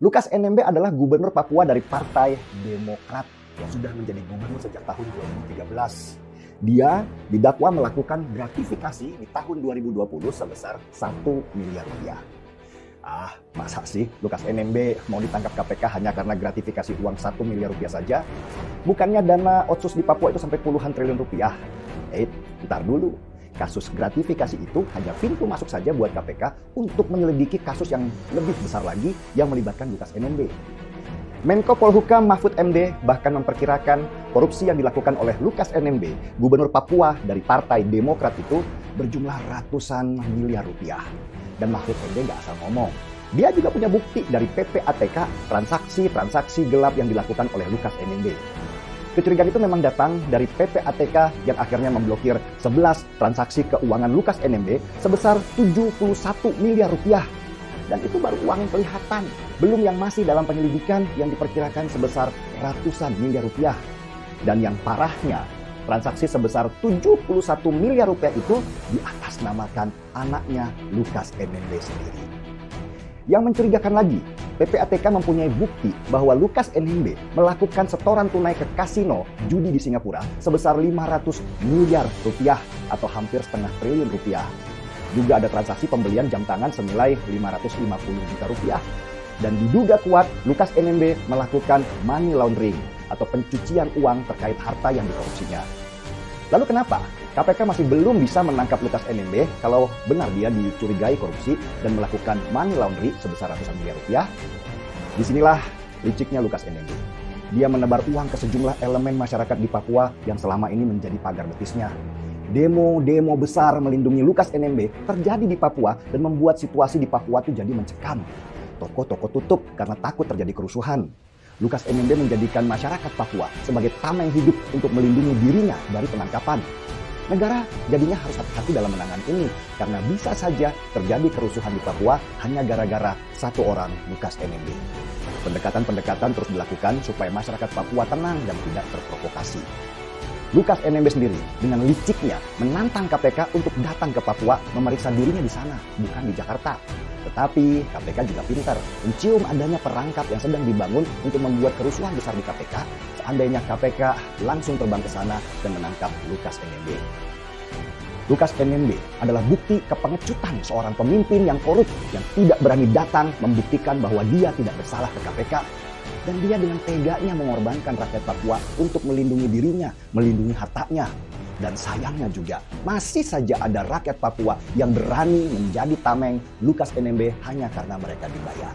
Lukas NMB adalah gubernur Papua dari Partai Demokrat yang sudah menjadi gubernur sejak tahun 2013. Dia didakwa melakukan gratifikasi di tahun 2020 sebesar 1 miliar rupiah. Masa sih Lukas NMB mau ditangkap KPK hanya karena gratifikasi uang 1 miliar rupiah saja? Bukannya dana otsus di Papua itu sampai puluhan triliun rupiah? Bentar dulu. Kasus gratifikasi itu hanya pintu masuk saja buat KPK untuk menyelidiki kasus yang lebih besar lagi yang melibatkan Lukas NMB. Menko Polhukam Mahfud MD bahkan memperkirakan korupsi yang dilakukan oleh Lukas NMB, gubernur Papua dari Partai Demokrat itu berjumlah ratusan miliar rupiah. Dan Mahfud MD nggak asal ngomong. Dia juga punya bukti dari PPATK transaksi gelap yang dilakukan oleh Lukas NMB. Kecurigaan itu memang datang dari PPATK yang akhirnya memblokir 11 transaksi keuangan Lukas NMB sebesar 71 miliar rupiah. Dan itu baru uang yang kelihatan, belum yang masih dalam penyelidikan yang diperkirakan sebesar ratusan miliar rupiah. Dan yang parahnya, transaksi sebesar 71 miliar rupiah itu diatasnamakan anaknya Lukas NMB sendiri. Yang mencurigakan lagi, PPATK mempunyai bukti bahwa Lukas NMB melakukan setoran tunai ke kasino judi di Singapura sebesar 500 miliar rupiah atau hampir setengah triliun rupiah. Juga ada transaksi pembelian jam tangan senilai 550 juta rupiah. Dan diduga kuat Lukas NMB melakukan money laundering atau pencucian uang terkait harta yang dikorupsinya. Lalu kenapa KPK masih belum bisa menangkap Lukas NMB kalau benar dia dicurigai korupsi dan melakukan money laundry sebesar ratusan miliar rupiah? Disinilah liciknya Lukas NMB. Dia menebar uang ke sejumlah elemen masyarakat di Papua yang selama ini menjadi pagar betisnya. Demo besar melindungi Lukas NMB terjadi di Papua dan membuat situasi di Papua itu jadi mencekam. Toko-toko tutup karena takut terjadi kerusuhan. Lukas NMB menjadikan masyarakat Papua sebagai tameng hidup untuk melindungi dirinya dari penangkapan. Negara jadinya harus hati-hati dalam menangani ini karena bisa saja terjadi kerusuhan di Papua hanya gara-gara satu orang Lukas NMB. Pendekatan-pendekatan terus dilakukan supaya masyarakat Papua tenang dan tidak terprovokasi. Lukas NMB sendiri dengan liciknya menantang KPK untuk datang ke Papua memeriksa dirinya di sana, bukan di Jakarta. Tetapi KPK juga pintar mencium adanya perangkap yang sedang dibangun untuk membuat kerusuhan besar di KPK. Seandainya KPK langsung terbang ke sana dan menangkap Lukas NMB. Lukas NMB adalah bukti kepengecutan seorang pemimpin yang korup yang tidak berani datang membuktikan bahwa dia tidak bersalah ke KPK. Dan dia dengan teganya mengorbankan rakyat Papua untuk melindungi dirinya, melindungi hartanya. Dan sayangnya juga masih saja ada rakyat Papua yang berani menjadi tameng Lukas NMB hanya karena mereka dibayar.